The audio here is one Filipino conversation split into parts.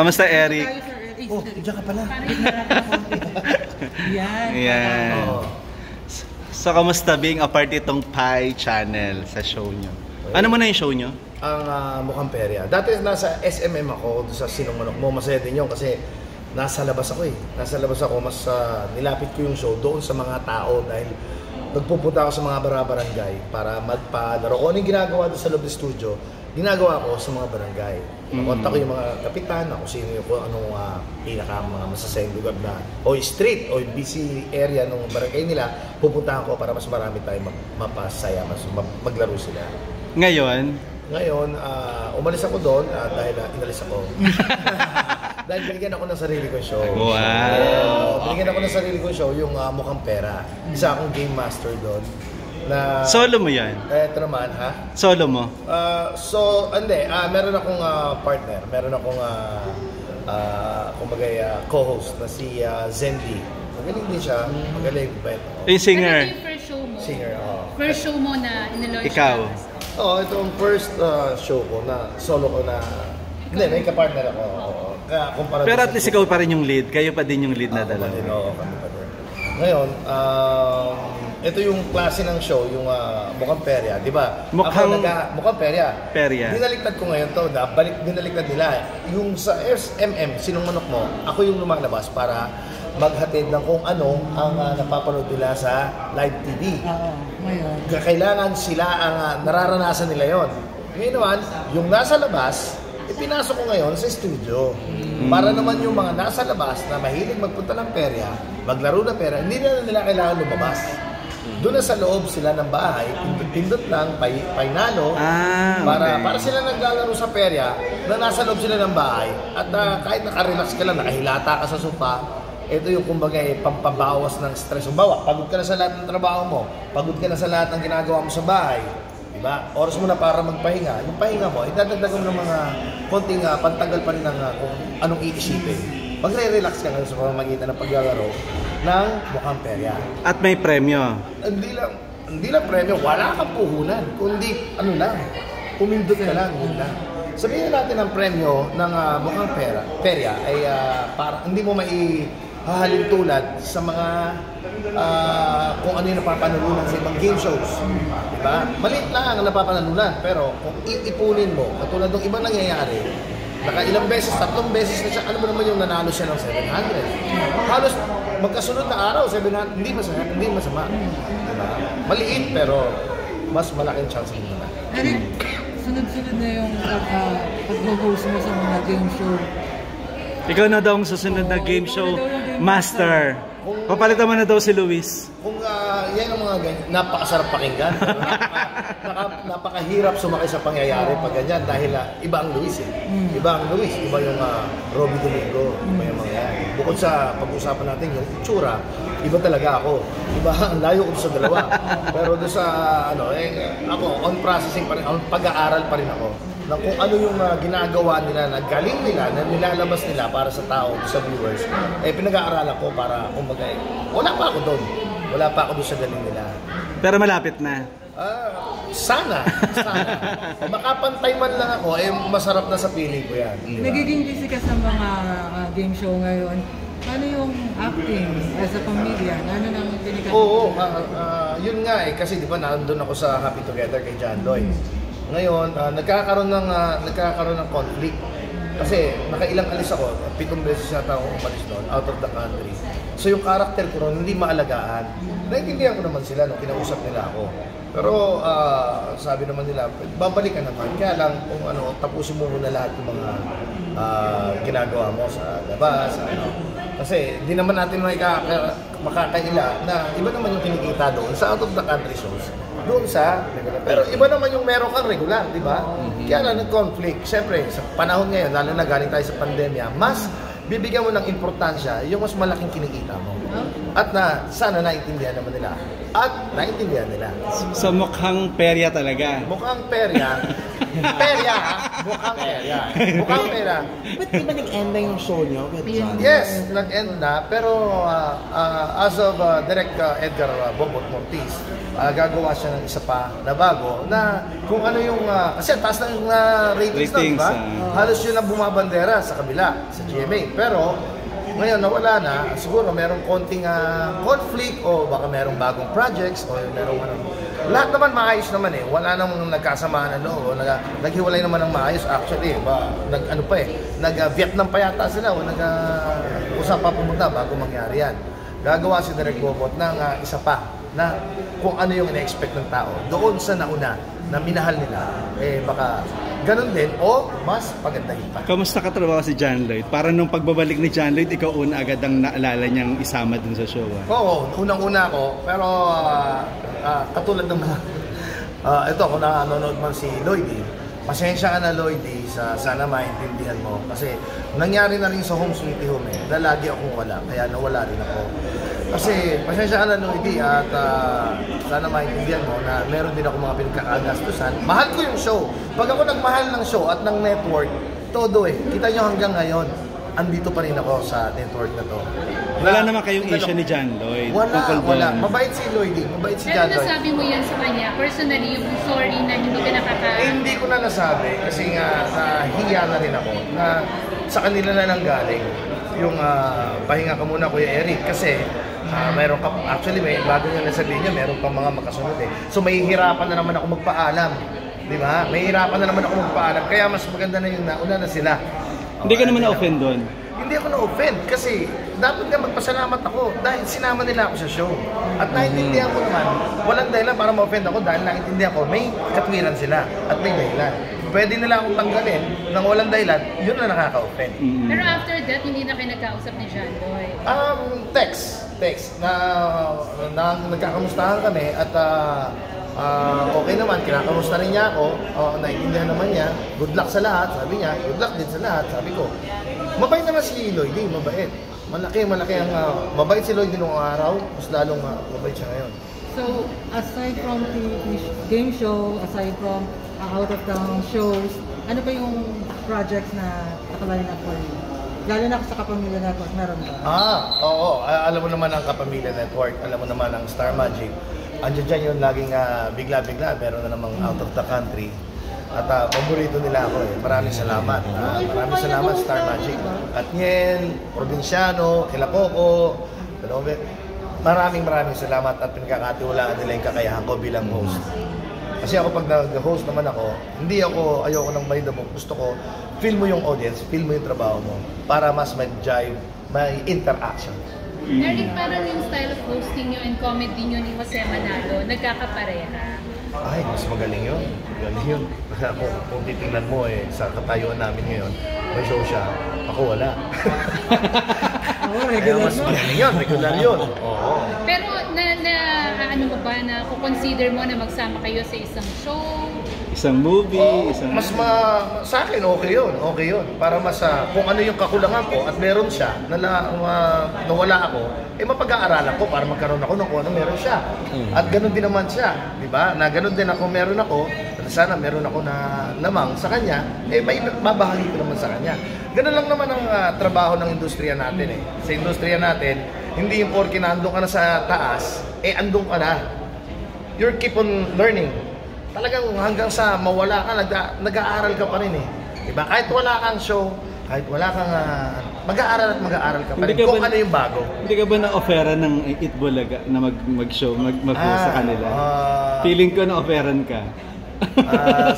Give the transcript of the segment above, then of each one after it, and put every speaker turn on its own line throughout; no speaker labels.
Kamusta, Eric?
Oh, diyan ka pala.
Yan.
Oh.
So, kamusta being a part itong Pi channel sa show nyo? Ano mo na yung show nyo?
Ang Mukhang Perya. Dati nasa SMM ako, doon sa Sinong Manok Mo. Masaya din yun kasi nasa labas ako eh. Nasa labas ako, mas nilapit ko yung show doon sa mga tao dahil nagpupunta ako sa mga barangay para magpalaro. Kung ano yung ginagawa doon sa loob ng studio, ginagawa ko sa mga barangay. Nakontak ko yung mga kapitan, kung sino yung anong pinaka mga masasayang lugar na o street o busy area ng barangay nila, pupuntahan ko para mas marami tayo mapasaya, mas maglaro sila.
Ngayon,
umalis ako doon dahil inalis ako. Dahil binigyan ako ng sarili kong show.
Wow!
Binigyan ako ng sarili kong show, yung Mukhang Pera. Isa akong game master doon. Na,
solo mo yan?
Ito naman, ha?
Solo mo?
Meron akong partner. Meron akong co-host na si Zendi. Magaling din siya. Magaling.
Yung singer?
Ano yung first show mo?
Singer, oo.
First show mo na in-launch
Ikaw?
Oo, ito ang first show ko na solo ko na... Hindi, may kapartner ako.
Pero at least ikaw pa rin yung lead. Kayo pa din yung lead na dalawa.
Oo, kami pa din. Ngayon, ito yung klase ng show, yung Mukhang Perya, di ba? Mukhang Perya. Binaliktad ko ngayon to, binaliktad nila. Yung sa SMM, Sinong Manok Mo, ako yung lumalabas para maghatid ng kung ano ang napapanood nila sa live TV. Kailangan sila ang nararanasan nila yon. Ngayon naman, yung nasa labas, ipinasok ko ngayon sa studio. Para naman yung mga nasa labas na mahilig magpunta ng perya, maglaro ng perya, hindi na nila kailangan lumabas. Doon na sa loob sila ng bahay, pindot lang, painalo, para sila naglalaro sa perya, na nasa loob sila ng bahay, at kahit nakarelax ka lang, nakahilata ka sa sofa, ito yung kumbaga pampabawas ng stress. Bawa, pagod ka na sa lahat ng trabaho mo, pagod ka na sa lahat ng ginagawa mo sa bahay, diba? Oras mo na para magpahinga. Yung pahinga mo, idadagdagan ng mga konting pantanggal pa rin ng kung anong iisipin. Magre-relax ka nga sa pamamagitan ng paglalaro ng Mukhang Perya.
At may premyo?
Hindi lang premyo, wala kang puhunan. Kundi, pumindot ka lang, yun lang. Sabihin natin ang premyo ng Mukhang Perya ay para hindi mo maihahalin tulad sa mga kung ano yung napapanalunan sa ibang game shows. Diba? Maliit lang ang napapanalunan, pero kung iipunin mo, katulad ng ibang nangyayari, ilang beses, 3 beses na siya, alam mo naman yung nanalo siya ng 700. Halos magkasunod na araw, 700, hindi masama. Diba? Maliit, pero mas malaking chance mo na.
Eric, sunod-sunod na yung pag-host mo sa mga game show.
Ikaw na daw ang susunod na game show master. Papalitan mo na daw si Luis.
Kung yan ang mga ganyan, napakasarap pakinggan. Napakahirap sumakay sa pangyayari pag ganyan dahil iba ang Luis eh. Iba ang Luis, iba yung Robby Domingo, iba yung mga yan. Bukod sa pag-usapan natin yung itsura, iba talaga ako. Iba ang layo ko sa dalawa. Pero doon sa ako on processing pa rin, on pag-aaral pa rin ako na kung ano yung ginagawa nila, na galing nila, na nilalabas nila para sa tao, sa viewers, pinag-aaralan ko para, kumbaga, wala pa ako doon. Wala pa ako doon sa galing nila.
Pero malapit na.
Sana. Makapantay man lang ako, masarap na sa piling ko yan. Diba?
Nagiging busy ka sa mga game show ngayon. Ano yung acting as a pamilya? Ano nang pinagkakaroon?
Oo, yun nga kasi di ba nandun ako sa Happy Together kay John Lloyd. Ngayon, nagkakaroon ng conflict. Kasi nakailang alis ako, 7 beses yata akong umalis doon, out of the country. So yung character ko ron, hindi maalagaan. Naintindihan ko naman sila nung kinausap nila ako. Pero sabi naman nila, babalik ka naman. Kaya lang kung tapusin mo muna lahat ng mga ginagawa mo sa labas. Kasi hindi naman natin makakaila na iba naman yung kinikita doon sa out of the country shows. Doon sa regular. Pero iba naman yung meron kang regular, di ba? Kaya lang nag-conflict. Siyempre, sa panahon ngayon, lalo na galing tayo sa pandemya, mas bibigyan mo ng importansya yung mas malaking kinikita mo. At sana naintindihan naman nila. At naintindihan nila.
So mukhang perya talaga.
Mukhang perya. Perya, ha? Mukhang perya. Mukhang perya.
Ba't di ba nag-end na yung show nyo with John?
Yes, nag-end na. Pero as of Direct Edgar Bobot Mortiz, gagawa siya ng isa pa na bago na kung ano yung... kasi taas na yung ratings na, diba? Halos yun ang bumabandera sa kabila, sa GMA. Pero ngayon nawala na, siguro merong konting conflict o baka merong bagong projects o merong ano. Lahat naman maayos naman eh. Wala namang nagkasamaan o naghiwalay naman ng maayos. Actually, nag-Vietnam pa yata sila o nag-usap pa pumunta bago mangyari yan. Gagawa si Direk Bobot ng isa pa na kung ano yung ina-expect ng tao doon sa nauna na minahal nila, baka ganun din o mas pagandahin pa.
Kamusta katrabaho si John Lloyd? Para nung pagbabalik ni John Lloyd, ikaw una agad ang naalala niyang isama dun sa show.
Oo, unang-una ako, pero katulad ng ito, kung nanonood man si Lloyd, pasensya ka na Lloyd, sana maintindihan mo. Kasi nangyari na rin sa Home Sweet Home na lagi akong wala, kaya nawala rin ako. Kasi pasensya ka na Lloyd at sana maintindihan mo na meron din ako mga pinagkakagastusan. Mahal ko yung show. Pag ako nagmahal ng show at ng network, todo kita nyo hanggang ngayon, andito pa rin ako sa network na to.
Wala naman kayong issue ni John Lloyd?
Wala. Mabait si Lloyd. Mabait si John Lloyd.
Pero nasabi mo yan sa kanya, personally, yung sorry na hindi ka
hindi ko na nasabi kasi nga nahiya na rin ako na sa kanila na nanggaling yung pahinga ka muna Kuya Eric kasi mayroon ka, actually bago nga nasabihin niya, mayroon pang mga makasunod eh. So mahihirapan na naman ako magpaalam. Di ba? Mahihirapan na naman ako magpaalam. Kaya mas maganda na yung nauna na sila.
Hindi ka naman na-offend doon?
Hindi ako na-offend kasi dapat nga magpasalamat ako dahil sinama nila ako sa show. At naintindihan ko naman, walang dahilan para ma-offend ako dahil naintindihan ko may katwiran sila at may dahilan. Pwede nila akong tanggalin nang walang dahilan, yun na nakaka-offend.
Pero after that, hindi na kayo nagkausap ni John Lloyd?
Text na nagkakamustahan kami at okay naman, kinakamusta rin niya ako, naiintindihan naman niya, good luck sa lahat, sabi niya, good luck din sa lahat, sabi ko. Mabait naman si Lloyd, mabait. Malaki ang, mabait si Lloyd noong araw, mas lalong mabait siya ngayon.
So, aside from the game show, aside from out-of-town shows, ano pa yung projects na nakaline up for you? Lalo na sa Kapamilya Network, meron ba?
Oo. Alam mo naman ang Kapamilya Network, alam mo naman ang Star Magic. Andiyan dyan yung laging bigla-bigla, meron na namang out of the country. At paborito nila ako eh. Maraming salamat. Maraming salamat Star Magic. At Niel, Provinciano, Kila Coco, maraming salamat at pinagkakatiwalaan nila yung kakayahan ko bilang host. Kasi ako pag nag-host naman ako, ayoko nang may dabog. Gusto ko, feel mo yung audience, feel mo yung trabaho mo para mas mag-jive, may interaction.
Eric, parang yung style of hosting nyo and comedy nyo ni Jose Manalo, nagkakapareha.
Ay, mas magaling yun. Magaling yun. Kasi ako, kung titingnan mo sa katayuan namin ngayon, may show siya, ako wala. Kaya mas magaling yun, regular yun. Oo.
Pero ano mo ba na consider mo na magsama kayo sa isang show?
Isang movie?
Sa akin, okay yun. Para mas, kung ano yung kakulangan ko at meron siya, nawala ako, mapag-aaralan ko para magkaroon ako ng kung ano meron siya. At ganun din naman siya, di ba? Na ganun din ako meron ako, sana meron ako na namang sa kanya, may babahagi ko naman sa kanya. Ganun lang naman ang trabaho ng industriya natin eh. Sa industriya natin, hindi yung porke na andun ka na sa taas, andun ka na. You keep on learning. Talagang hanggang sa mawala ka, nag-aaral ka pa rin eh. Diba? Kahit wala kang show, kahit wala kang mag-aaral ka pa rin. Kung ano yung bago.
Hindi ka ba na-offera ng Itbulaga na mag-show, mag-host sa kanila? Feeling ko na-offeran ka.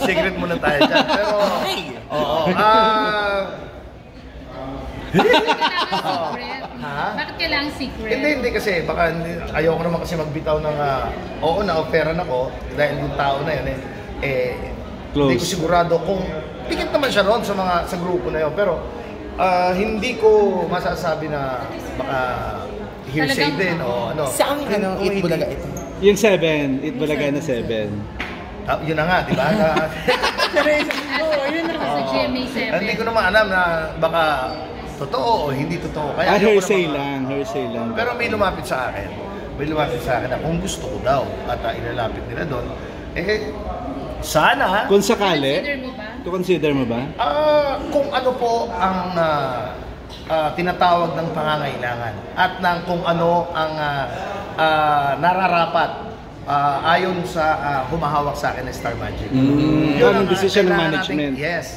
Secret muna tayo dyan. Pero,
Bakit kailangan secret?
Hindi kasi baka ayoko naman kasi magbitaw ng na-offeran ako dahil yung tao na yun hindi ko sigurado kung pikit naman siya ron sa grupo na yun, pero hindi ko masasabi na baka hearsay din o ano.
Saan Itbulaga ito?
Yung 7, Itbulaga na 7.
Yun na nga, di ba?
Yun na sa GMA 7.
Hindi ko naman alam na baka totoo o hindi totoo. Kaya
hearsay lang.
Pero may lumapit sa akin na kung gusto ko daw at ilalapit nila doon, sana.
Kung sakali.
Consider mo ba?
consider mo ba?
Kung ano po ang tinatawag ng pangangailangan at kung ano ang nararapat ayon sa humahawak sa akin ng Star Magic.
Yun ang decision ng management.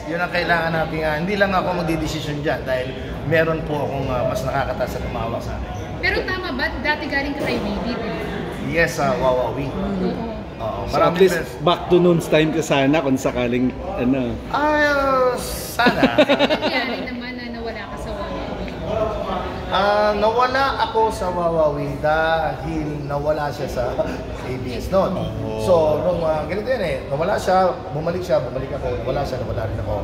Yun ang kailangan natin. Hindi lang ako magdidesisyon dyan dahil meron po akong mas nakakataas na humahawak sa akin.
Pero tama ba? Dati galing ka kay Willie, di ba?
Yes, Wawawi.
So at least back to noon's time ka sana kung sakaling ano.
Sana.
Nangyari naman na nawala ka sa Wawawi.
Nawala ako sa Wawawi dahil nawala siya sa ABS noon. So, nung ganito yan nawala siya, bumalik ako, nawala siya, nawala rin ako.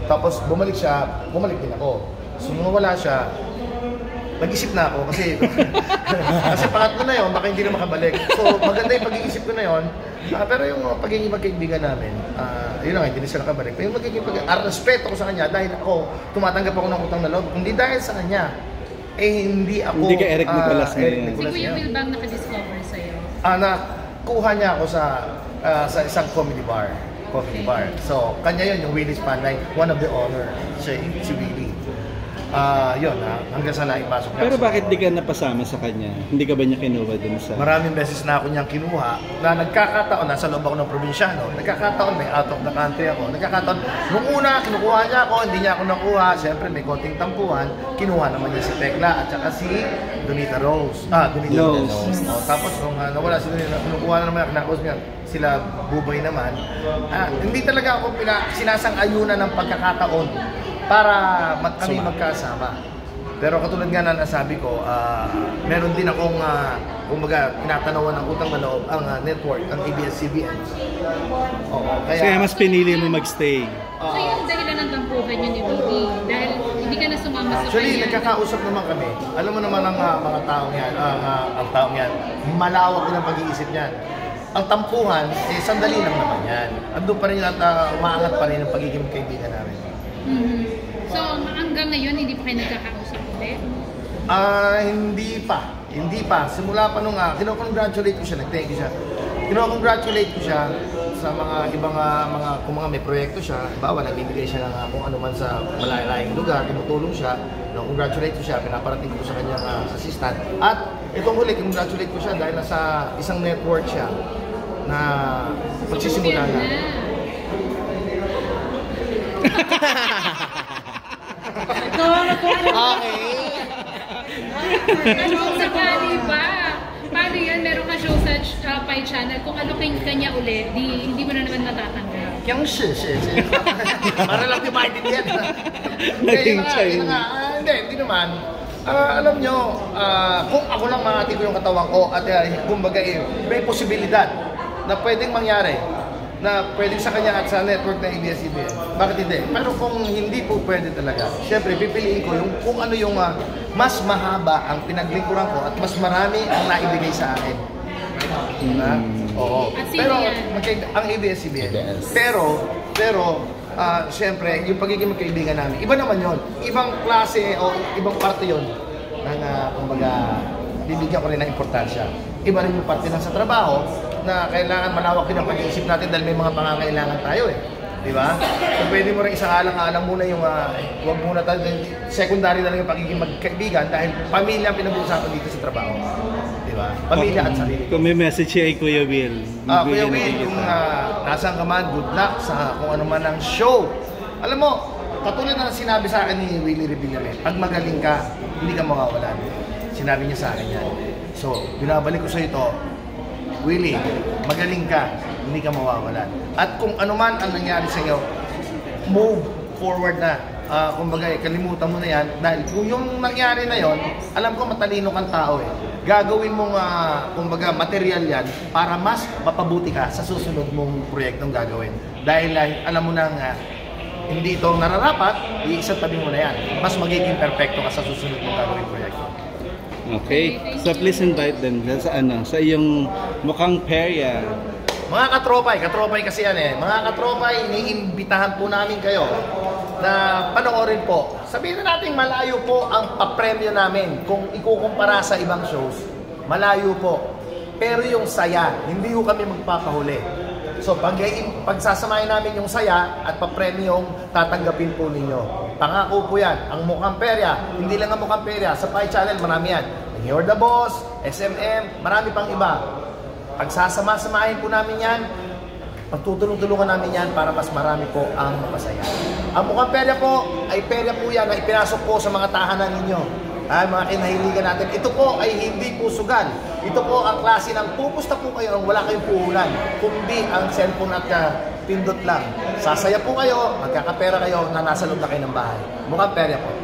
Tapos bumalik siya, bumalik din ako. So, nung nawala siya, nag-isip na ako kasi kasi pangatlo na yun, baka hindi na makabalik. So, maganda yung pag-iisip ko na yun. Pero yung pagiging magkaibigan namin, yun na nga, hindi na siya nakabalik. Pero yung magiging respeto ko sa kanya dahil ako, tumatanggap ako ng utang na loob. Hindi dahil sa kanya, hindi ako...
Hindi ka Eric Nicolas
Si Kuya Will bang nakadiscover sa'yo?
Nakuha niya ako sa isang comedy bar. So, kanya yun, yung Willie's Panay, one of the owner, si Willie. Yun, hanggang sa naipasok niya.
Pero bakit di ka napasama sa kanya? Hindi ka ba niya kinuha dun sa...
Maraming beses na ako niyang kinuha na nagkakataon, nasa loob ako ng probinsyano, nagkakataon, may out of the country ako, nagkakataon, nung una, kinukuha niya ako, hindi niya ako nakuha, siyempre may konting tampuhan, kinuha naman niya si Tekla at saka si Donita Rose. Donita Rose. Tapos nung nawala si Donita, kinukuha na naman, kinakos niya, sila Buboy naman. Hindi talaga ako sinasang-ayunan ng pagkakataon para kami magkasama. Pero katulad nga na nasabi ko, meron din akong kumbaga tinatanawan ng utang na loob ang network, ang ABS-CBN.
Kaya mas pinili mo magstay.
So yung dahilan ng tampuhan niyo ni Willie, dahil hindi ka na sumama sa
actually,
kanya.
nagkakausap naman kami. Alam mo naman ang mga taong yan, ang taong yan, malawak din ang pag-iisip niyan. Ang tampuhan, sandali lang naman yan. Andun pa rin at umaangat pa rin ang pagiging kaibigan namin.
So, hanggang ngayon, hindi pa kayo nagkakausap ulit?
Hindi pa. Simula pa nung kino-congratulate ko siya, nag-thank you siya. Kino-congratulate ko siya sa mga ibang kung mga may proyekto siya. Bawa, nagbibigay siya ng kung ano man sa malalayang lugar, tumutulong siya. Kino-congratulate ko siya, pinaparating ko sa kanyang assistant. At itong huli, congratulate ko siya dahil nasa isang network siya na magsisimula na.
Okay.
Kung sakali ba? Paano yan? Meron ka show sa Pi Channel. Kung ano kanya ulit, hindi mo na naman matatanggap.
Yung para lang di maintindihan. Hindi naman. Alam nyo, kung ako lang mahati ko yung katawan ko at kumbaga may posibilidad na pwedeng mangyari na pwedeng sa kanya at sa network ng ABS-CBN. Bakit hindi? Pero kung hindi po pwede talaga, syempre pipiliin ko yung kung ano yung mas mahaba ang pinaglingkuran ko at mas marami ang naibigay sa akin. Oo.
At sino
Pero
yan?
ang ABS-CBN. Pero syempre, yung pagiging magkaibigan namin, iba naman yon. Ibang klase o ibang parte yon ng kumbaga bibigyan ko rin ng importansya. Iba rin yung parte ng sa trabaho na kailangan malawak din ang pag-iisip natin dahil may mga pangangailangan tayo Di ba? So pwede mo rin isang-alang-alang muna yung huwag muna tayo, secondary na lang yung pagiging magkaibigan dahil pamilya ang pinag-uusapan dito sa trabaho. Di ba? Pamilya at sarili.
Kung may message siya ay Kuya Will.
Kuya Will, kung nasaan ka man, good luck sa kung ano man ang show. Alam mo, katulad na sinabi sa akin ni Willie Revillame, pag magaling ka, hindi ka mawawalan. Sinabi niya sa akin yan. So, binabalik ko sa ito, Willie, magaling ka, hindi ka mawawalan. At kung ano man ang nangyari sa iyo, move forward na. Kumbaga, kalimutan mo na yan. Dahil kung yung nangyari na yon, alam ko matalino kang tao Gagawin mong, kumbaga, material yan para mas mapabuti ka sa susunod mong proyektong gagawin. Dahil alam mo nang hindi ito nararapat, iisang tabi mo na yan. Mas magiging perfecto ka sa susunod mong gagawin proyekto.
Okay. So please invite them sa iyong mukhang perya.
Mga katropay kasi yan Mga katropay, iniimbitahan po namin kayo na panoorin po. Sabihin na natin malayo po ang papremyo namin kung ikukumpara sa ibang shows. Malayo po. Pero yung saya, hindi ko kami magpapahuli. So pagsasamahin namin yung saya at papremyong tatanggapin po ninyo. Pangako po yan. Ang Mukhang Perya, hindi lang ang Mukhang Perya. Sa Pi Channel, marami yan. You're the Boss, SMM, marami pang iba. Pagsasama-samahin po namin yan, pagtutulong-tulungan namin yan para mas marami po ang mapasaya. Ang Mukhang Perya po ay perya po yan na ipinasok po sa mga tahanan ninyo. Ay, mga kinahiligan natin. Ito po ay hindi po sugal. Ito po ang klase ng pupusta po kayo nang wala kayong puhunan. Kundi ang cellphone at pindot lang. Sasaya po kayo, magkakapera kayo na nasa loob na kayo ng bahay. Mukhang Perya po.